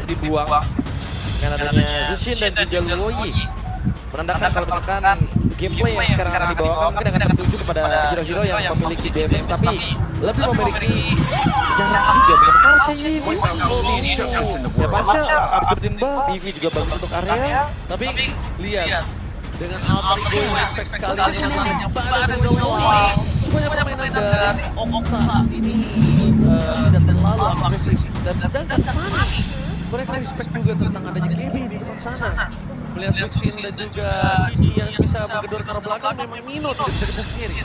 dibuang dengan adanya Zushin dan juga Luoyi. Menandakan kalau misalkan gameplay yang sekarang akan dibawakan mungkin akan tertuju kepada hero-hero yang memiliki damage tapi lebih memiliki jarak juga dengan Farsha ini. Ya Farsha abis dapetin buff, Vivi juga bagus untuk area. Tapi lihat dengan alter ego yang respect sekali dengan yang pada dari awal. Semuanya permainan dari Okta ini tidak terlalu agresif dan sedangkan Fanny mereka respect juga tentang adanya KB di depan sana. Melihat Zuxin dan juga Cici yang bisa menggedor ke arah belakang memang Mino tidak bisa dipungkiri.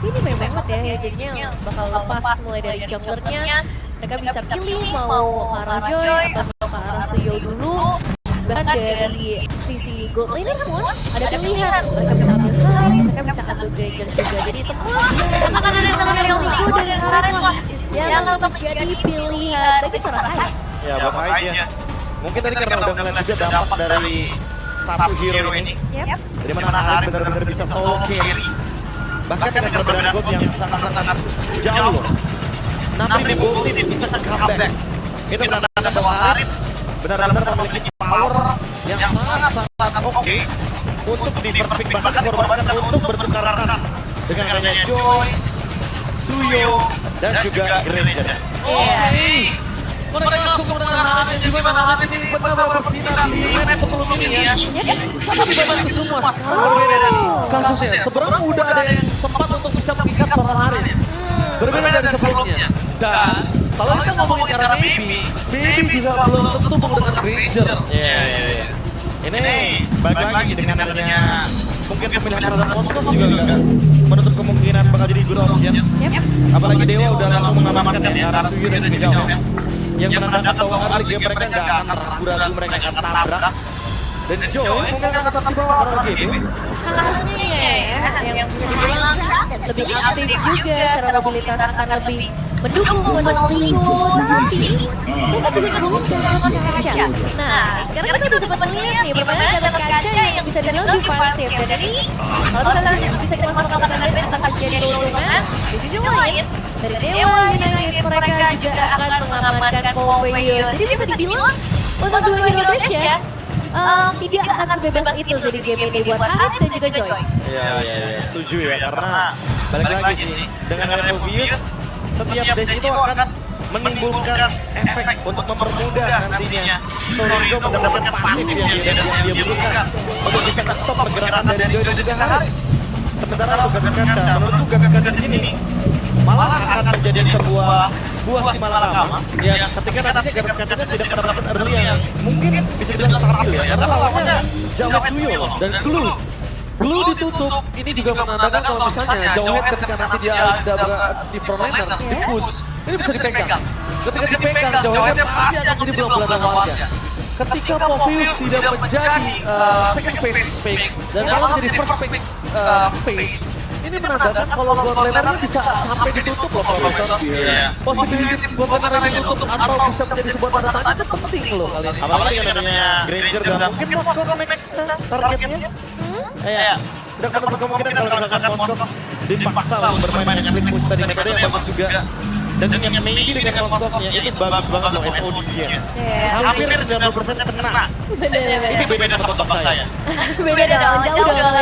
Ini main banget ya, jadinya bakal lepas mulai dari junglernya. Mereka bisa pilih mau ke arah Joy atau ke arah Suyo dulu. Bahkan dari sisi gold laner pun ada pilihan. Mereka bisa ambil Knight, mereka bisa ambil Granger juga. Jadi semua akan ada tangan yang Ligo dan Karet lah yang akan menjadi pilihan bagi seorang Ice. Ya buat Ice ya. Mungkin tadi karena udah ngeliat juga dampak dari satu hero ini. Dari mana Karet benar-benar bisa solo carry. Bahkan dengan perbedaan gold yang sangat-sangat jauh loh. 6.000 gold ini bisa comeback. Itu menandakan bahwa Karet benar-benar memiliki power yang sangat-sangat oke untuk di first pick bahkan dikorbankan untuk bertukarkan dengan adanya Joy, Suyo, dan juga Granger. Mereka langsung menahan dan juga menahan ini benar-benar bersinar di match sebelum ini ya. Tapi dibantu semua sekarang berbeda kasusnya. Seberapa udah ada yang tempat untuk bisa mengikat seorang Harin. Berbeda dari sebelumnya. Dan kalau kita ngomongin karena Baby juga belum tentu menggunakan Granger. Iya. Ini balik lagi sih dengan adanya mungkin pemilihan terhadap Moskov juga enggak menutup kemungkinan bakal jadi good option. Apalagi Dewa udah langsung mengamankan ya arah Suyo dan juga jauh. Yang menandakan bahwa early game mereka nggak akan ragu-ragu, mereka akan tabrak. Dan Joy mungkin akan tetap di bawah kalau game. Harusnya ya, yang bisa dibilang lebih aktif juga, secara mobilitas akan lebih mendukung untuk Ligo, tapi mereka juga kebungan dalam kaca. Nah, sekarang kita udah sempat melihat nih permainan dalam kaca yang bisa dibilang defensif. Dan ini kalau misalnya bisa kita masukkan akan terjadi keuntungan. Di sisi lain, dari Dewa United mereka juga akan mengamankan Poveus. Jadi bisa dibilang untuk dua hero dash ya, tidak akan sebebas itu jadi game ini buat Harit dan juga Joy. Iya, setuju ya karena balik lagi sih dengan Poveus setiap dash itu akan menimbulkan efek untuk mempermudah nantinya Sorizo mendapatkan pasif yang dia butuhkan untuk bisa stop pergerakan dari Joy dan juga Harit. Sementara untuk Gatot Kaca, menurutku Gatot Kaca di sini malah akan menjadi sebuah buah si malakama. Ya, ketika nantinya Gatot Kaca tidak mendapatkan early yang mungkin bisa dibilang stabil ya, karena lawannya Jawet Suyo loh dan Blue ditutup. Ini juga menandakan kalau misalnya Jawet ketika nanti dia ada di frontliner, di push, ini bisa dipegang. Ketika dipegang, Jawet pasti akan jadi bulan-bulan awalnya. Ketika Poveus tidak menjadi second phase pick dan malah menjadi first pick phase, ini menandakan kalau gold lanernya bisa sampai ditutup loh Profesor. Possibility gold laner ditutup atau bisa menjadi sebuah tanda tanya itu penting loh kali ini. Apalagi dengan adanya Granger dan mungkin Moskov next targetnya. Tidak menutup kemungkinan kalau misalkan Moskov dipaksa untuk bermain split push tadi metode yang bagus juga. Dan yang maybe dengan Moskovnya itu bagus banget loh SOD-nya. Hampir 90% kena. Ini beda sama tombak saya. Beda dong, jauh dong.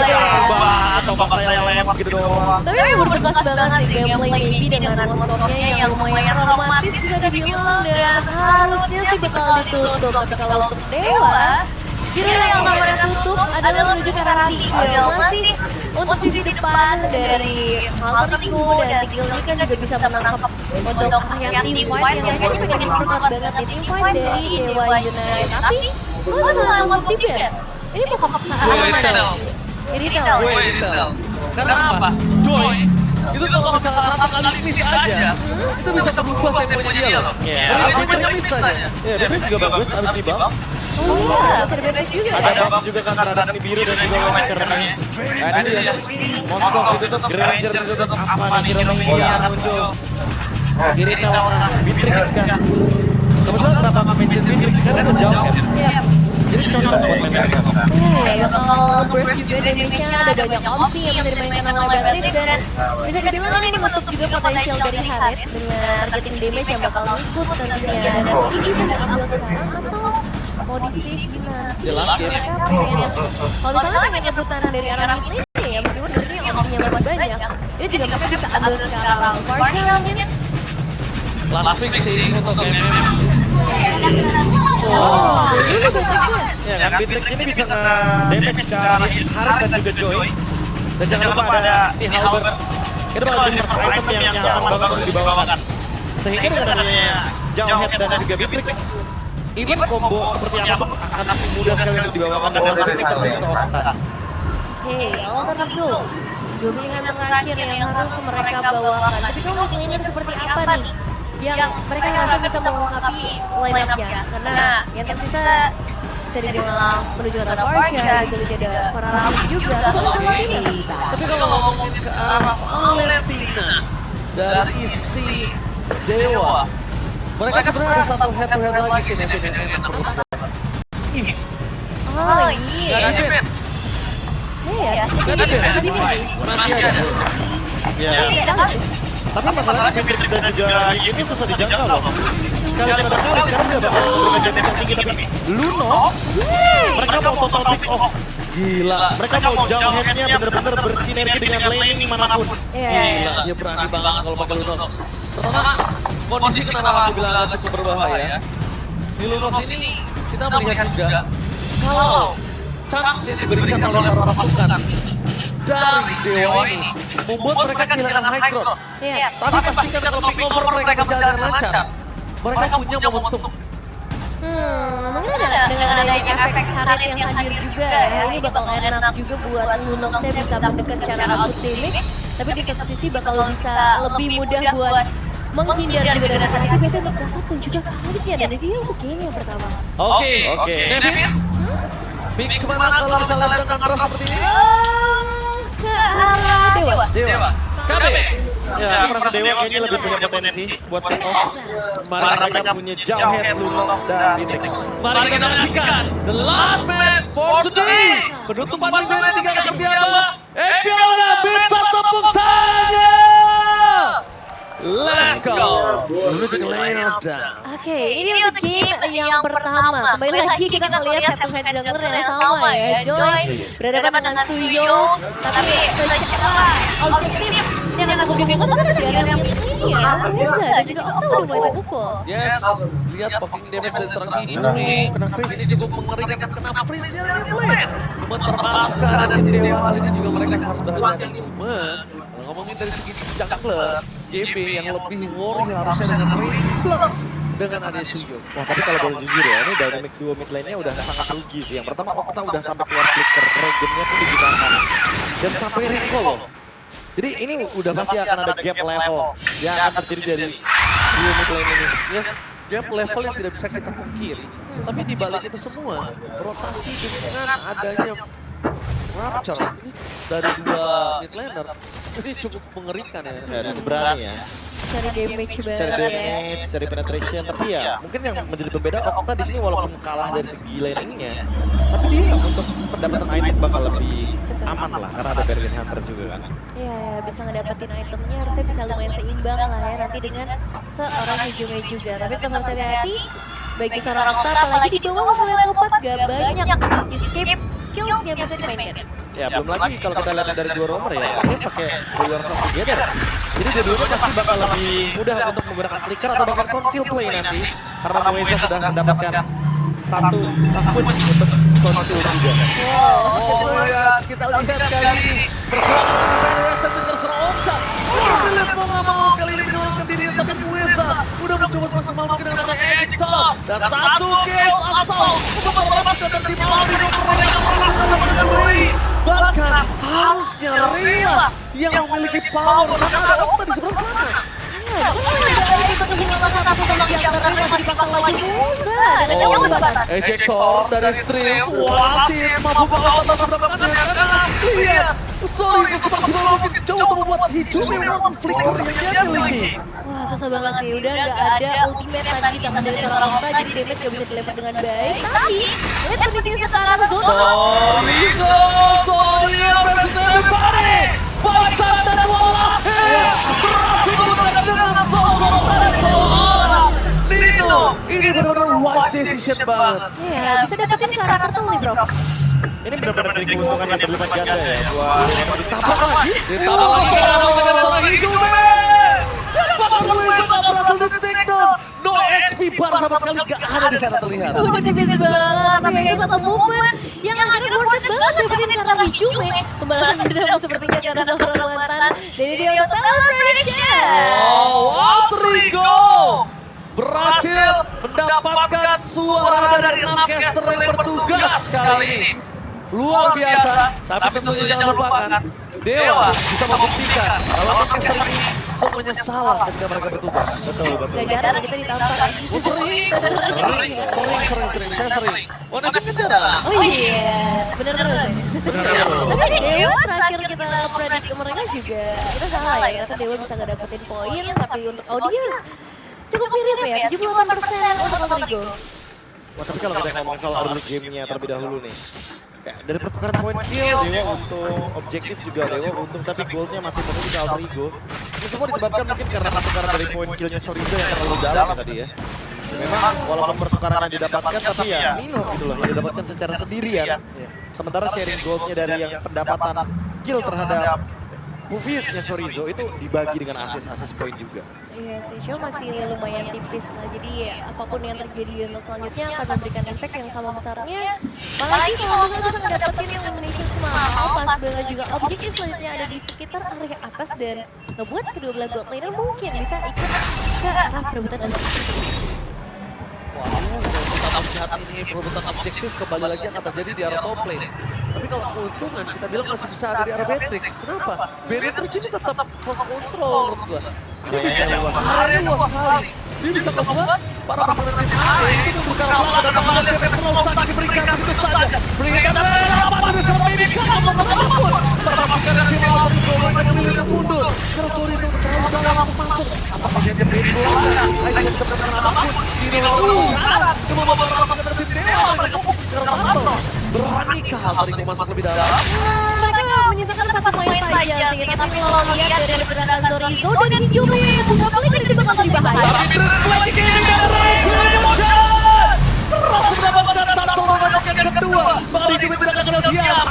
Tombak saya lewat gitu doang. Tapi memang berbekas banget sih gameplay Baby dengan Moskovnya yang lumayan romantis bisa dibilang dan harusnya sih bakal ditutup. Tapi kalau untuk Dewa, kira yang akan tutup adalah menuju ke arah Tigil. Masih untuk sisi depan dari Alter Ego dan Tigil ini kan juga bisa menangkap untuk yang team fight yang mereka ini pengen diperkuat banget di team fight dari Dewa United. Tapi kalau misalnya masuk tim ya, ini mau ke mana? Detail. Karena apa? Joy itu kalau misalnya satu kali miss aja, itu bisa berubah temponya dia loh. Dari temponya miss aja. Ya, DPS juga bagus, abis di buff. Oh iya, bisa di-backlash juga ya? Ada buff juga kan terhadap ini biru dan juga Weskernya. Nah ini dia, Moskov ditutup, Granger ditutup, apa nih hero yang akan muncul? Kiri tawaran, Beatrix kan. Kebetulan kenapa nggak mention Beatrix, karena udah jauh kan? Iya. Jadi cocok buat main mereka. Bakal burst juga damage-nya, ada banyak opsi yang bisa dimainkan oleh Beatrix dan bisa dibilang ini menutup juga potensial dari Harit dengan targeting damage yang bakal ikut nantinya. Dan ini bisa diambil sekarang atau kondisi gimana? Jelas game. Mereka pengen, kalau misalnya pengen rebutan dari arah mid lane ya, meskipun sebenarnya opsinya lebih banyak, ini juga mereka bisa ambil sekarang Farca mungkin. Last pick sih untuk game. Oh, ini udah Ya kan, Bitrix ini bisa nge-damage ke Harit dan juga Joy. Dan jangan lupa ada si Halberd. Itu bakal jadi first item yang nyaman banget untuk dibawakan. Sehingga dengan adanya Jauhead dan juga Bitrix, even combo seperti apapun akan lebih mudah sekali untuk dibawakan dan langsung tertuju ke Okta. Oke, alter ego. Dua pilihan terakhir yang harus mereka bawakan. Tapi kamu mid laner seperti apa nih? Yang mereka nanti bisa melengkapi line up-nya. Karena yang tersisa bisa dibilang menuju arah Farca, gitu ada Farah juga. Tapi kalau ngomongin ke arah Valentina dari si Dewa, mereka sebenarnya ada satu head to head lagi sih Nevin yang enak perlu banget. Oh iya. Gak ada Ben. Iya. Gak ada Ben. Masih ada. Ya. Tapi masalahnya Bitrix dan juga ini susah dijangkau loh. Sekali ada kali karena dia bakal memberikan damage yang tinggi, tapi Lunox mereka mau total pick off. Gila. Mereka mau Jauheadnya bener-bener bersinergi dengan laning manapun. Gila, dia berani banget kalau pakai Lunox. Pertama, kondisi kenapa aku bilang agak cukup berbahaya. Di Lunox ini kita melihat juga kalau chance yang diberikan oleh para pasukan dari Dewa ini membuat mereka kehilangan high ground. Iya. Tapi pastikan kalau pick over mereka berjalan dengan lancar, mereka punya momentum. Mungkin ada dengan adanya efek Harit yang hadir juga ya. Ini bakal enak juga buat Lunoxnya bisa mendekat secara output damage. Tapi di satu sisi bakal bisa lebih mudah buat menghindar juga dari Harit. Tapi itu untuk Gatot dan juga Khalidnya. Dan dia untuk game yang pertama. Oke. Nevin, pick kemana kalau misalnya dengan draft seperti ini? Ke arah Dewa. Dewa. KB. Ya, aku merasa Dewa kayaknya lebih punya potensi buat pick off. Karena mereka punya Jauhead, Lunox, dan Bitrix. Mari kita menyaksikan the last match for today. Penutupan dunia 3 akan seperti apa? Epiona minta tepuk tangannya. Let's go. Menuju ke lane of down. Oke, ini untuk game yang pertama. Kembali lagi kita melihat head to head jungler yang sama ya. Joy berhadapan dengan Suyo, tapi secara objektif yang aku bingungkan tapi ada yang ini ya. Bisa, dan juga Okta udah mulai terpukul. Yes, lihat poking damage dari serang hijau nih. Kena freeze ini cukup mengerikan. Kena freeze dia mid lane. Buat perpasukan dan Dewa kali ini juga mereka harus berhati-hati. Cuma kalau ngomongin dari segi jungler, GB yang lebih worry harusnya dengan Ray plus dengan ada Suyo. Wah, tapi kalau boleh jujur ya, ini dynamic duo mid lane-nya udah sangat rugi sih. Yang pertama Okta udah sampai keluar flicker, Dragon-nya pun digunakan. Dan sampai recall loh. Jadi ini udah pasti akan ada gap level yang akan terjadi dari duo mid lane ini. Yes, gap level yang tidak bisa kita pungkiri. Tapi di balik itu semua, rotasi dengan adanya Rapture ini dari dua mid laner ini cukup mengerikan ya. Ya, cukup berani ya. Cari damage Cari banget ya. damage, cari penetration, tapi ya mungkin yang menjadi pembeda Okta di sini walaupun kalah dari segi laningnya, tapi dia untuk pendapatan item bakal lebih aman lah karena ada Bergen Hunter juga kan. Iya, ya, bisa ngedapetin itemnya harusnya bisa lumayan seimbang lah ya nanti dengan seorang Hijome juga. Tapi tetap harus hati-hati bagi seorang Okta apalagi di bawah level 4 gak banyak escape skills yang bisa dimainkan. Ya belum lagi kalau kita lihat dari dua romer ya, dia pakai Warriors of Together. Jadi dua-duanya pasti bakal lebih mudah untuk menggunakan flicker atau bahkan conceal play nanti. Karena Moeza sudah mendapatkan satu takut untuk conceal juga. Oh ya, kita lihat kali ini pergerakan dari Western terserah Okta. Lihat mau nggak mau kali ini menyelamatkan dirinya, tapi Moeza udah mencoba semaksimal mungkin dengan pakai Edge Top. Dan satu case asal untuk mendapatkan tim Aldi bahkan harusnya Rhea yang memiliki power karena ada Okta di sebelah sana. Ejector dari Streams, wasit mampu banget atas sebelah kanan karena lihat, sorry semaksimal mungkin coba untuk membuat Hijumi melakukan flicker yang dia miliki. Wah, susah banget sih. Udah nggak ada ultimate lagi di tangan dari seorang Okta, jadi damage nggak bisa dilempar dengan baik. Tapi, lihat kondisinya sekarang zona. Sorry, everybody! Baitan dan Wallace berhasil menggunakan dengan sosok dari seorang Nino. Ini ini benar-benar wise decision banget. Iya, bisa dapetin karakter tuh nih, bro. Ini benar-benar dari keuntungan yang berlipat ganda ya. Wah, ditabrak lagi. Ditambah lagi dengan lagi Juve. Bakar Wesa tak berhasil di take down. No HP bar sama sekali gak ada di sana terlihat. Udah tipis banget, tapi itu satu momen yang akhirnya worth it banget dapetin karena Hijume. Pembalasan dendam sepertinya karena seorang mantan. Dan dia untuk prediction. Oh, Outrigo berhasil mendapatkan suara dari 6 caster yang bertugas kali ini. Luar biasa, tapi tentunya jangan lupakan Dewa bisa membuktikan kalau caster ini semuanya salah ketika mereka bertugas. Betul, betul. Gak jarang kita ditampar. Sering, saya sering. Oh, nanti kejar. Oh iya, bener terus. Tapi Dewa terakhir kita prediksi mereka juga kita salah ya, ternyata Dewa bisa nggak dapetin poin, tapi untuk audiens cukup mirip ya, 78% untuk Outrigo. Wah, tapi kalau kita ngomong soal early game-nya terlebih dahulu nih. Kayak dari pertukaran poin kill, Dewa untung, objektif juga Dewa untung, tapi goldnya masih menuju ke Outrigo. Ini semua disebabkan mungkin karena pertukaran dari poin killnya Sorizo yang terlalu dalam tadi ya. Memang walaupun pertukaran yang didapatkan, tapi ya minum gitu loh, yang didapatkan secara sendirian. Sementara sharing goldnya dari yang pendapatan kill terhadap Moviesnya Sorizo itu dibagi dengan asis-asis poin juga. Iya sih, show masih lumayan tipis lah. Jadi ya, apapun yang terjadi untuk selanjutnya akan memberikan impact yang sama besarnya. Apalagi kalau misalnya bisa ngedapetin yang elimination mahal, pas Bella juga objektif selanjutnya ada di sekitar area atas dan ngebuat kedua belah gold laner mungkin bisa ikut ke arah perebutan objektif. Wah, saat ini perebutan objektif kembali lagi akan terjadi di arah top lane. Tapi kalau keuntungan kita bilang masih bisa ada di arah Beatrix. Kenapa? Beatrix ini tetap kontrol menurut gua. Dia bisa area luas sekali. Dia bisa membuat para pemain tim itu bergerak lama dan mengambil kontrol saat diberikan begitu saja. Berikan apa bisa memiliki apapun. Perhatikan tim Outrigo mereka memilih mundur. Karena Sorizo terlalu dalam masuk. Apakah dia berikan bola? Ayo bisa melakukan apapun. Ini lalu. Cuma beberapa tim Dewa mereka karena beranikah Outrigo masuk lebih dalam? Mereka menyisakan 4 poin saja sih, tapi kalau lihat dari pergerakan Sorizo dan Hijume sudah paling jadi bakal lebih bahaya. Terus mendapatkan satu round yang kedua. Bahkan Hijume tidak akan diam.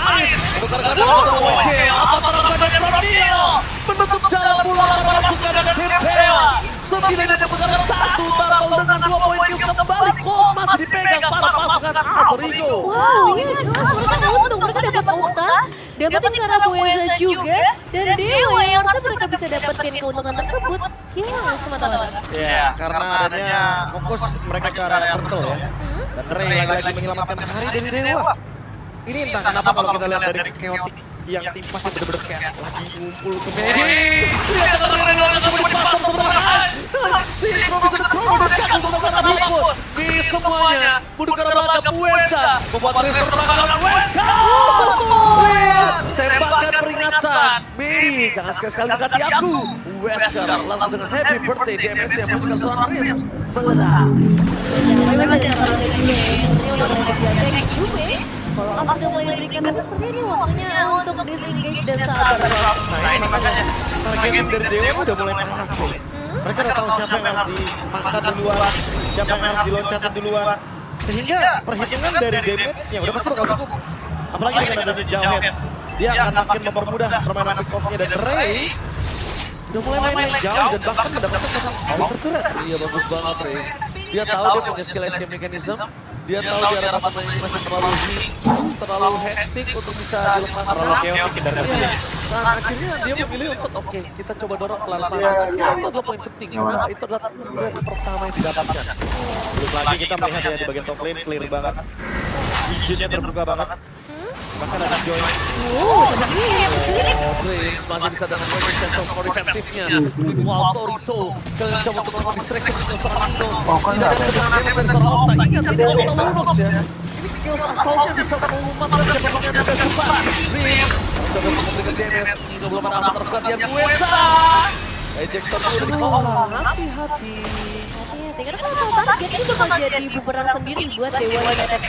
Karena oke, apa perasaan dari Ronaldinho menutup jalan pulang pasukan dan tim Dewa. Setidaknya mendapatkan satu tackle dengan 2 poin kill kembali. Gold masih dipegang para pasukan Outrigo. Wow, ini jelas mereka untung, mereka dapat Okta, dapetin Karabueza juga, dan Dewa yang harusnya mereka bisa dapetin keuntungan tersebut hilang semata-mata. Ya, karena adanya fokus mereka ke arah Turtle ya. Dan Ray lagi-lagi menyelamatkan hari dari Dewa. Ini entah kenapa kalau kita lihat dari chaotic yang timpahnya bener-bener kayak lagi ngumpul ke Lihat dengan yang coba dipasang sebenarnya. Si Robinson Crow diskakul untuk sangat husband. Di semuanya, Budukan Raga Puesa membuat River serangan Weska. Lihat, tembakan peringatan. Mary, jangan sekali-sekali dekati aku. Wesker langsung dengan happy birthday DMS yang memberikan seorang Rims meledak. Tapi masih ada kalau dari ini, sepertinya udah mulai berjalan kayak Hijume. Kalau up sudah mulai diberikan, tapi seperti ini waktunya untuk disengage dan sabar. Nah ini makanya targeting dari Dewa udah mulai panas nih. Mereka udah tahu siapa yang harus dimakan duluan, siapa yang harus diloncatin duluan. Sehingga perhitungan dari damage-nya udah pasti bakal cukup. Apalagi dengan adanya Jauhead, dia akan makin mempermudah permainan pick-off-nya dan Ray udah mulai main jauh dan bahkan mendapatkan satu power turret. Iya bagus banget Ray. Dia tahu dia punya skill escape mechanism. Dia tahu dia ada pemain ini masih terlalu hektik untuk bisa dilepas. Terlalu chaotic dan Iya. Nah akhirnya dia memilih untuk oke kita coba dorong pelan-pelan. Itu adalah poin penting. Kenapa? Itu adalah poin pertama yang didapatkan. Belum lagi kita melihat ya di bagian top lane clear banget. Visionnya terbuka banget. Bahkan ada Joy. Flames masih bisa dengan poin chest for defensifnya. Wow, Sorizo kalian coba untuk melakukan distraction dengan serangan itu. Tidak ada sebenarnya defense Okta. Ingat ini Okta Lunox ya. Ini chaos asalnya bisa mengumatkan siapa yang ada depan. Rim coba memberikan DMS. Hingga belum ada terus gantian Puesa. Ejector dulu dari bawah. Hati-hati. penting karena kalau target itu bakal jadi bumerang sendiri buat Dewa United.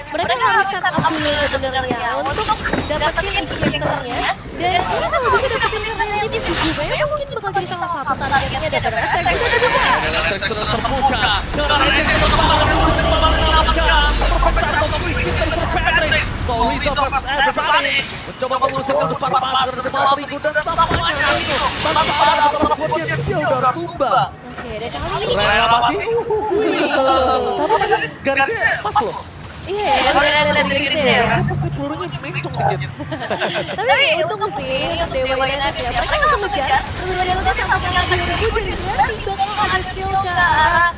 Mereka harus set up dulu sebenarnya untuk dapetin injectornya dan mereka kalau bisa dapetin karena di Juve mungkin bakal jadi salah satu targetnya dan efek itu ada juga. Efek sudah terbuka. Dan ini tetap mengalahkan. Perpecah atau twisting dari Patrick. So Rizzo versus everybody. Mencoba mengusir ke depan pagar di bawah Rico dan tampaknya itu. Tanpa ada perbuatan dia udah tumbang. Oke, dan kali ini Rela mati. Tapi kan garisnya pas loh. iya, lihat gitu ya. Pasti pelurunya mencong dikit. Tapi untung sih untuk Dewa United ya. Mereka langsung ngejar, langsung ngejar sampai lagi udah berarti bakal ada skill ke arah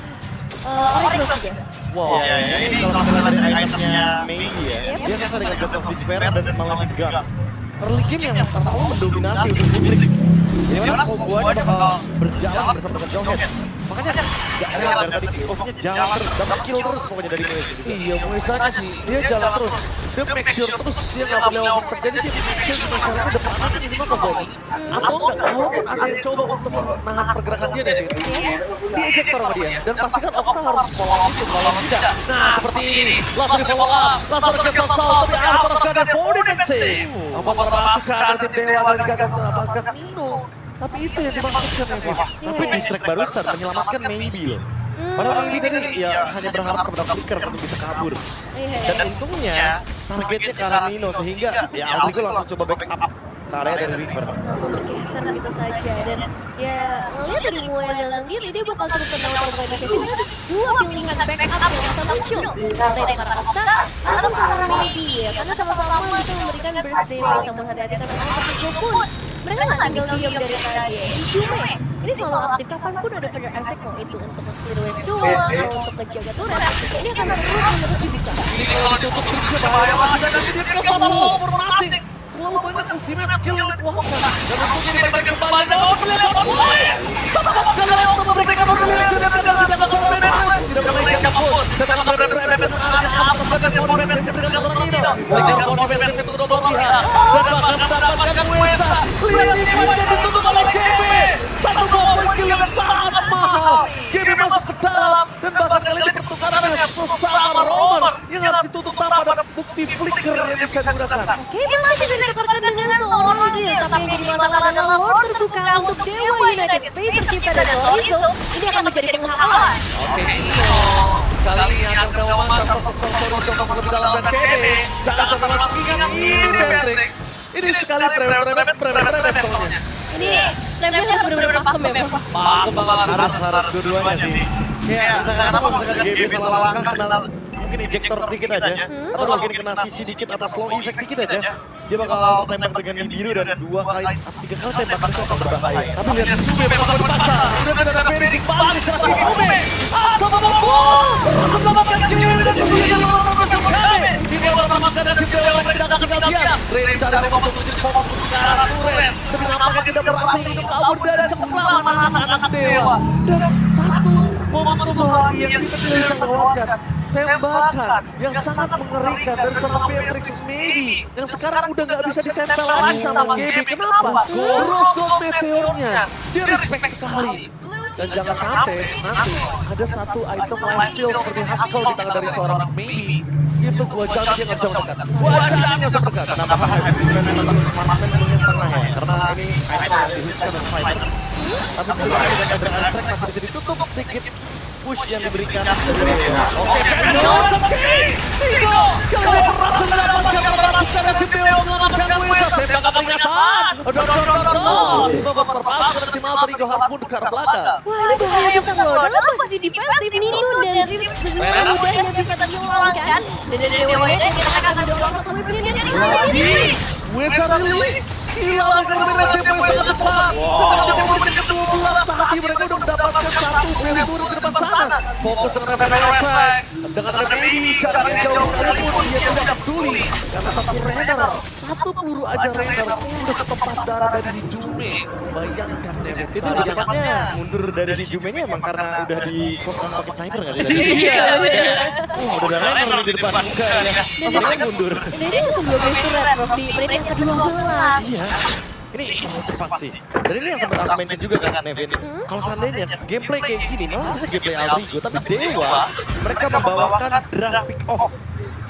Oregon juga. Wow. Ya, ini kalau misalnya dari itemnya Maybe ya, dia selesai dengan God of Despair dan Malefic Gun. Early game yang pertama mendominasi untuk Matrix. Jadi mana kombonya bakal berjalan bersama dengan Jonghead. Makanya gak heran dari tadi kick-off-nya jalan terus, dapat kill terus pokoknya dari Moise juga. Iya, Moisanya sih, dia jalan terus. Dia make sure terus, dia nggak boleh lawan terjadi, dia make sure di masyarakat depannya minimal ke zone. Atau enggak, kalaupun ada yang coba untuk menahan pergerakan dia dari situ, dia ejector sama dia. Dan pastikan Okta harus follow up itu, kalau tidak. Nah, seperti ini, langsung di follow up, langsung ke Sal, tapi out of guard for defensive. Apa termasukkan dari tim Dewa dan gagal mendapatkan Nino. Tapi itu yang dimaksudkan Eva. Tapi distract barusan menyelamatkan Maybe loh. Padahal Maybe tadi ya hanya berharap kepada Flicker untuk bisa kabur. Dan untungnya targetnya ke arah Nino sehingga ya Aldrigo langsung coba backup ke area dari River. Langsung bergeser gitu saja dan ya ngeliat dari Moise sendiri dia bakal cukup tenang untuk main Kevin. Ada dua pilihan backup yang bisa muncul entah itu karena Okta atau karena Maybe ya karena sama-sama itu memberikan burst damage namun hati-hati karena Okta pun mereka nggak tinggal diam dari tadi. Jume ini selalu aktif kapanpun ada Feather Isaac mau itu untuk nge-clear wave doang atau untuk ngejaga turret ini akan terus dibuka. Ini kalau ditutup terusnya bahaya masih dan nanti dia ke solo overlapping. Terlalu banyak ultimate skill yang dikeluarkan. Dan tentunya diberikan kembali dan overlap mulai. Tetap sekali untuk memberikan overlap sudah tidak masalah Mendes. Tidak boleh siapapun. Tetap berada di area atas dan monumen yang diberikan seorang Nino. Berikan monumen yang ditutup dua pihak. Dan bahkan mendapatkan Wesa. Lihat ini Wesa ditutup oleh GB. Satu poin skill yang sangat mahal. GB masuk ke dalam dan bahkan kali ini pertukarannya sesama Roman yang harus ditutup tanpa ada bukti flicker yang bisa digunakan. Oke, masih ditukarkan dengan seorang Idril, tapi yang jadi masalah adalah Lord terbuka untuk Dewa United. Space tercipta dan Loizo, ini akan menjadi penghalang. Oke, Nino. Kali ini akan melawan sosok Loizo masuk lebih dalam dan KB. Jangan sampai mengingat ini Patrick. Ini sekali prewet soalnya. Ini Revy harus benar-benar pakem ya, Pak. Pakem banget. Harus dua-duanya sih. Kayak misalkan GB salah langkah kena mungkin ejector sedikit aja atau mungkin kena sisi dikit atau slow effect dikit aja dia bakal tembak dengan yang biru dan 2 kali atau 3 kali tembakan itu akan berbahaya. Tapi lihat Juve memang berpasar. Udah tidak ada Benedict balik serang Juve. Sama mampu. Selamatkan Juve dan kemudian memasukkan KB. Ini menyelamatkan dan Juve yang tidak akan tinggal diam. Rene cari memang menuju fokus ke arah Turen. Tapi nampaknya tidak berhasil untuk kabur dari cengkraman anak-anak Dewa. Dan satu momentum lagi yang kita tidak bisa lewatkan. Tembakan yang sangat mengerikan dari seorang Beatrix Maybe yang sekarang udah nggak bisa ditempel lagi sama GB. Kenapa? Rose Gold Meteornya dia respect sekali. Dan jangan sampai nanti ada satu item lifesteal seperti Haskell di tangan dari seorang Maybe. Itu gua jamin dia nggak bisa mendekat. Gua jamin nggak bisa mendekat. Kenapa defense masuk punya setengah ya? Karena ini item yang dikhususkan untuk fighters. Tapi sebenarnya dengan Feather Isaac masih bisa ditutup sedikit push yang diberikan dari Dewa. Oke, Nino, Nino, kalau berhasil mendapatkan perhatian dari Dewa mengamankan Wesa, tembakan peringatan. Babak pertama dari tim Alter Ego harus mundur ke arah belakang. Wah, ini bahaya besar loh. Dalam posisi defensif, Nino dan Rips dengan mudahnya bisa terhilangkan. Dan dari Dewa United kita akan mendorong satu wave ini dan lagi. Wesa Lili, gila mereka bermain tempo yang sangat cepat. Dengan menit ke-12 tapi mereka udah mendapatkan satu wave turun ke depan sana. Fokus dengan Wesa, dengan ada Maybe, jaraknya jauh sekalipun dia tidak peduli. Karena satu Renner, satu peluru aja Renner udah setempat darah dari Jume. Bayangkan David, Itu lebih tepatnya mundur dari si Jume-nya emang karena udah di confirm pakai sniper nggak sih tadi? Iya. Oh, udah ada Renner di depan muka ya. Pas mereka mundur. Dan ini langsung 12 turret, Prof, di menit yang ke-12. Iya. ini terlalu cepat sih. Dan ini yang sempat aku mention juga kan Nevin. Kalau seandainya gameplay kayak gini, malah bisa gameplay Aldrigo. Tapi Dewa, mereka membawakan draft pick off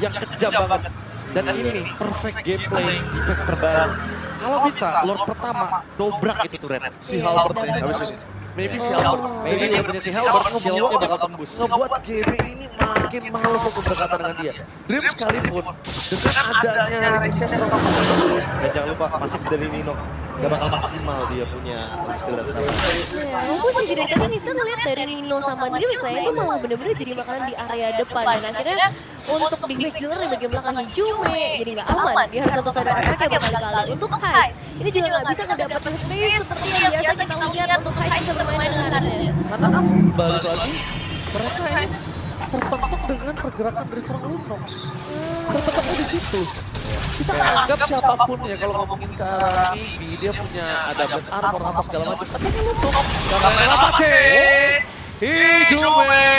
yang kejam banget. Dan ini nih, perfect gameplay defense terbaru. Kalau bisa, Lord pertama dobrak itu turret. Si Halbert nih, habis ini. Maybe si Halbert. Maybe udah si Halbert, shieldnya bakal tembus. Ngebuat GB ini makin males untuk berkata dengan dia. Dream sekalipun, dengan adanya ancestral Dan jangan lupa, masif dari Nino. Gak bakal maksimal dia punya lifesteal dan sebagainya. Iya, walaupun sih dari tadi kita ngeliat dari Nino sama Dream saya itu malah bener-bener jadi makanan di area depan. Dan akhirnya untuk di match dealer di bagian belakang Hijume jadi nggak aman. Dia harus tutup pada Asake berkali-kali. Untuk Heist, ini juga nggak bisa ngedapatkan space seperti yang biasa kita lihat untuk Heist bisa bermain dengannya. Karena balik lagi, mereka ini terpentuk dengan pergerakan dari seorang Lunox. Terpentuknya di situ. Kita anggap siapapun ya kalau ngomongin ke arah ini, dia punya ada black armor apa segala macam. Tapi ini Lunox. Gambarnya Lapate. Hijume.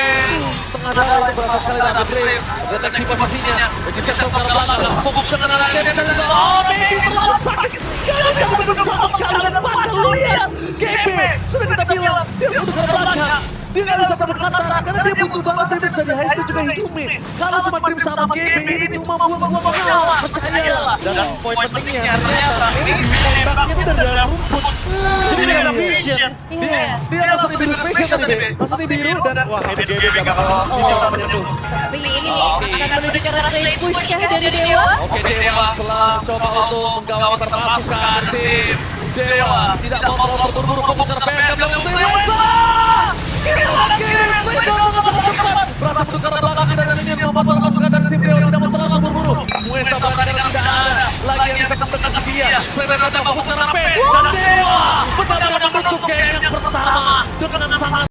Setengah darah itu berasa sekali dari Dream. Deteksi posisinya. Bagi sektor ke belakang. Fokus dengan arah dia. Oh, baby terlalu sakit. Gak bisa dibentuk sama sekali dan bakal lihat. GB sudah kita bilang dia butuh ke belakang. Dia gak bisa berdekatan karena dia butuh banget damage dari Heist dan juga Hijume. Kalau cuma Dream sama GB ini cuma buang-buang nyawa, percayalah. Dan poin pentingnya ternyata ini tembaknya itu dari dalam rumput. Jadi dia ada vision. Dia langsung dibiru spesial tadi, Be. Langsung dibiru dan wah itu GB gak bakal bisa menyentuh. Tapi ini akan menuju ke arah trade push kah dari Dewa? Oke Dewa telah coba untuk menggawang termasuk ke arah tim. Dewa tidak mau terlalu terburu-buru fokus ke PSM dan Dewa. Kita lagi, split down dengan sangat cepat. Berasa butuh ke arah belakang dan ingin membuat permasukan dari tim Dewa tidak mau terlalu terburu-buru. Muesa bahkan tidak ada lagi yang bisa mendekat dia. Split down fokus ke arah PSM dan Dewa benar-benar menutup game yang pertama dengan sangat